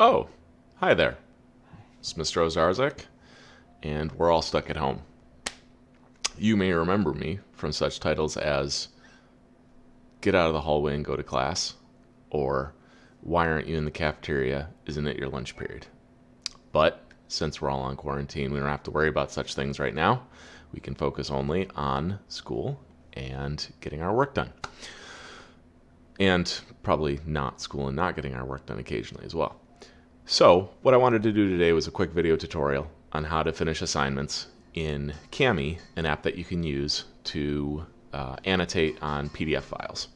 Oh, hi there. It's Mr. Ozarzik, and we're all stuck at home. You may remember me from such titles as Get Out of the Hallway and Go to Class, or Why Aren't You in the Cafeteria? Isn't it your lunch period? But since we're all on quarantine, we don't have to worry about such things right now. We can focus only on school and getting our work done. And probably not school and not getting our work done occasionally as well. So what I wanted to do today was a quick video tutorial on how to finish assignments in Kami, an app that you can use to annotate on PDF files.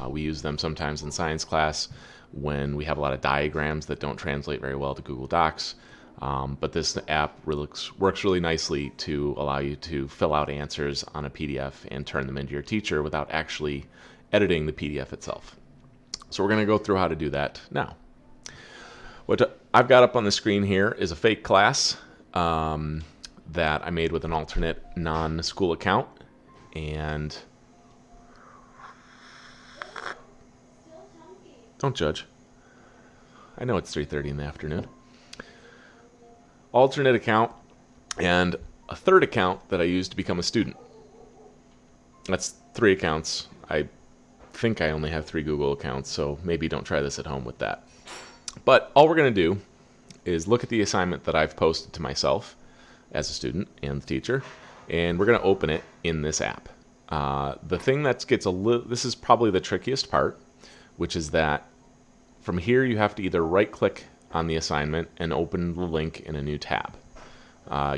We use them sometimes in science class when we have a lot of diagrams that don't translate very well to Google Docs. But this app works really nicely to allow you to fill out answers on a PDF and turn them into your teacher without actually editing the PDF itself. So we're going to go through how to do that now. What I've got up on the screen here is a fake class that I made with an alternate non-school account. And don't judge. I know it's 3:30 in the afternoon. Alternate account and a third account that I used to become a student. That's 3 accounts. I think I only have 3 Google accounts, so maybe don't try this at home with that. But all we're going to do is look at the assignment that I've posted to myself as a student and the teacher, and we're going to open it in this app. The thing that gets this is probably the trickiest part, which is that from here you have to either right-click on the assignment and open the link in a new tab.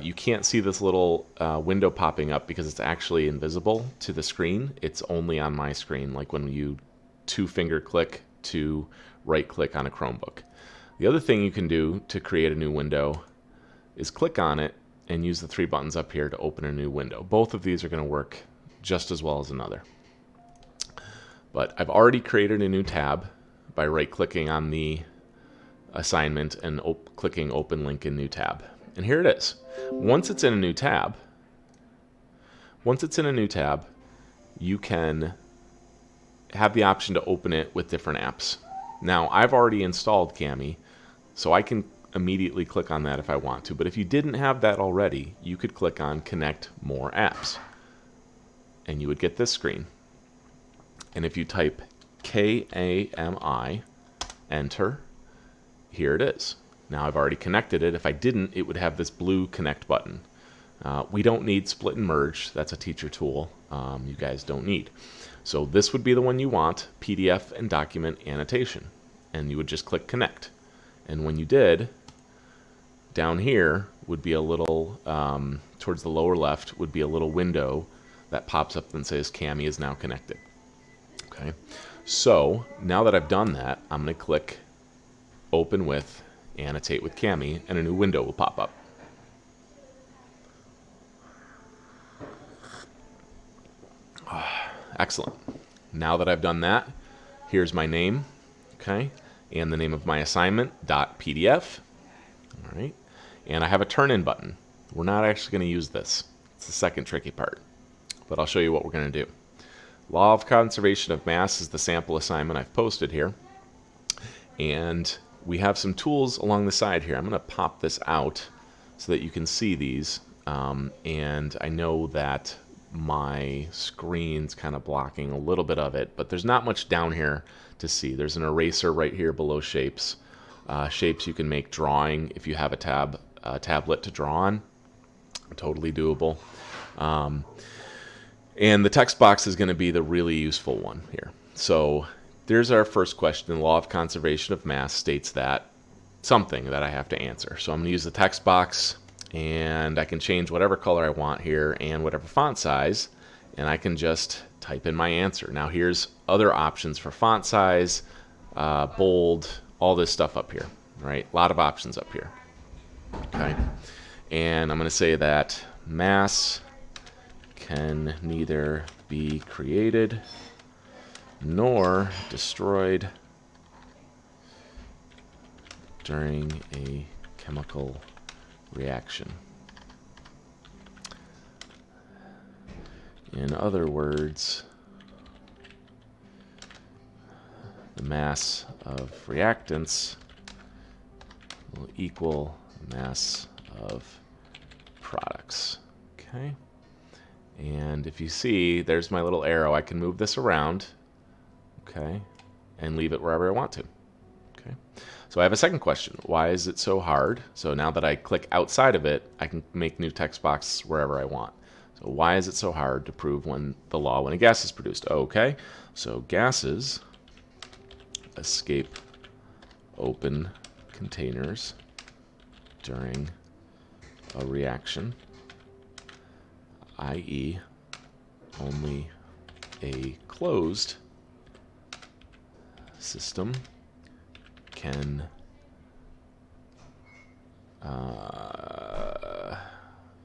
You can't see this little window popping up because it's actually invisible to the screen. It's only on my screen, like when you 2-finger click to right-click on a Chromebook. The other thing you can do to create a new window is click on it and use the 3 buttons up here to open a new window. Both of these are going to work just as well as another. But I've already created a new tab by right-clicking on the assignment and clicking Open Link in New Tab. And here it is. Once it's in a new tab, you can have the option to open it with different apps. Now, I've already installed Kami, so I can immediately click on that if I want to. But if you didn't have that already, you could click on Connect More Apps, and you would get this screen. And if you type Kami, enter, here it is. Now I've already connected it. If I didn't, it would have this blue connect button. We don't need split and merge. That's a teacher tool you guys don't need. So this would be the one you want, PDF and document annotation. And you would just click connect. And when you did, down here would be a little, towards the lower left, would be a little window that pops up and says Kami is now connected. Okay. So now that I've done that, I'm going to click Open with Annotate with Kami, and a new window will pop up. Excellent. Now that I've done that, here's my name, okay, and the name of my assignment, .pdf. All right, and I have a turn-in button. We're not actually going to use this. It's the second tricky part, but I'll show you what we're going to do. Law of Conservation of Mass is the sample assignment I've posted here, and we have some tools along the side here. I'm going to pop this out so that you can see these, and I know that my screen's kind of blocking a little bit of it, but there's not much down here to see. There's an eraser right here below shapes. Shapes you can make drawing if you have a tablet to draw on. Totally doable. And the text box is going to be the really useful one here. So there's our first question. The law of conservation of mass states that something that I have to answer. So I'm going to use the text box, and I can change whatever color I want here and whatever font size, and I can just type in my answer. Now here's other options for font size, bold, all this stuff up here, right? A lot of options up here. Okay, and I'm going to say that mass can neither be created nor destroyed during a chemical reaction. In other words, the mass of reactants will equal mass of products. Okay. And if you see, there's my little arrow. I can move this around, okay, and leave it wherever I want to. Okay. So I have a second question. Why is it so hard? So now that I click outside of it, I can make new text boxes wherever I want. So why is it so hard to prove when a gas is produced? Okay. So gases escape open containers during a reaction, i.e., only a closed system can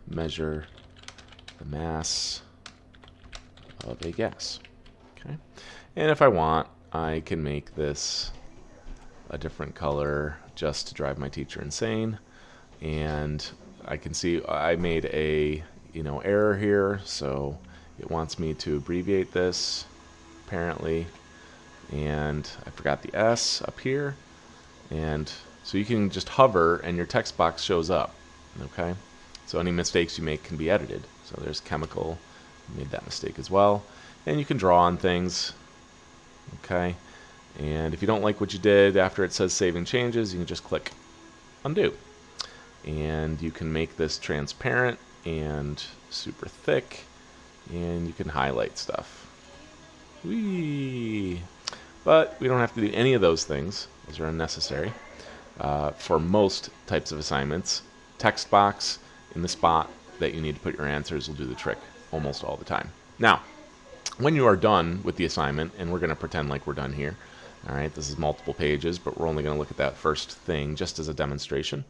measure the mass of a gas. Okay, and if I want, I can make this a different color just to drive my teacher insane. And I can see I made a error here, so it wants me to abbreviate this apparently, and I forgot the S up here, and so you can just hover and your text box shows up. Okay, so any mistakes you make can be edited. So there's chemical, made that mistake as well, and you can draw on things. Okay, and if you don't like what you did after it says saving changes, you can just click undo. And you can make this transparent and super thick, and you can highlight stuff. Whee! But we don't have to do any of those things. Those are unnecessary. For most types of assignments, text box in the spot that you need to put your answers will do the trick almost all the time. Now, when you are done with the assignment, and we're going to pretend like we're done here, all right, this is multiple pages, but we're only going to look at that first thing just as a demonstration.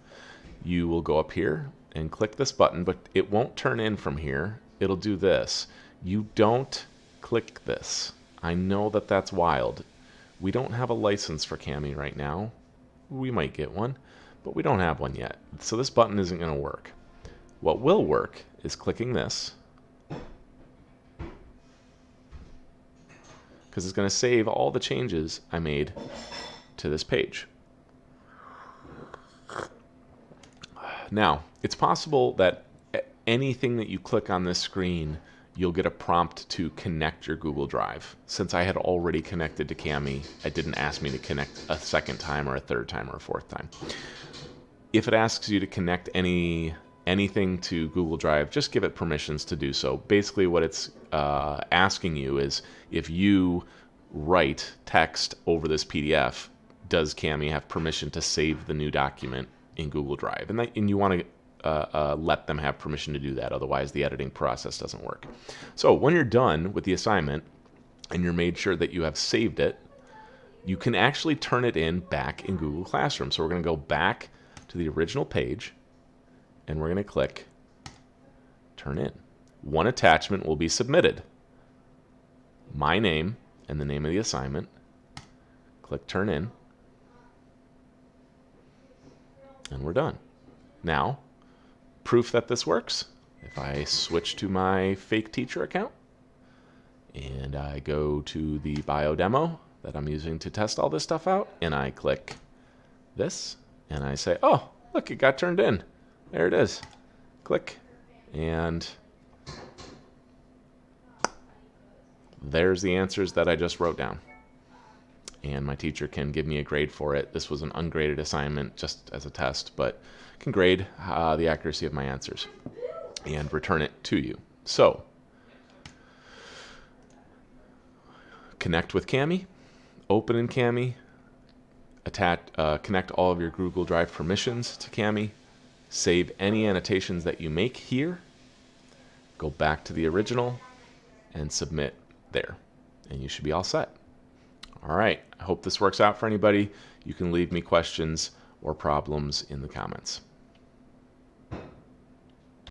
You will go up here and click this button, but it won't turn in from here. It'll do this. You don't click this. I know that that's wild. We don't have a license for Cami right now. We might get one, but we don't have one yet. So this button isn't going to work. What will work is clicking this, because it's going to save all the changes I made to this page. Now, it's possible that anything that you click on this screen, you'll get a prompt to connect your Google Drive. Since I had already connected to Cami, it didn't ask me to connect a second time or a third time or a fourth time. If it asks you to connect anything to Google Drive, just give it permissions to do so. Basically what it's asking you is, if you write text over this PDF, does Cami have permission to save the new document in Google Drive? And you want to let them have permission to do that, otherwise the editing process doesn't work. So when you're done with the assignment and you're made sure that you have saved it, you can actually turn it in back in Google Classroom. So we're going to go back to the original page and we're going to click Turn In. One attachment will be submitted. My name and the name of the assignment. Click Turn In. And we're done. Now, proof that this works. If I switch to my fake teacher account and I go to the bio demo that I'm using to test all this stuff out, and I click this and I say, oh, look, it got turned in. There it is. Click, and there's the answers that I just wrote down. And my teacher can give me a grade for it. This was an ungraded assignment just as a test, but can grade the accuracy of my answers and return it to you. So, connect with Cami, open in Cami, connect all of your Google Drive permissions to Cami, save any annotations that you make here, go back to the original, and submit there. And you should be all set. All right, I hope this works out for anybody. You can leave me questions or problems in the comments.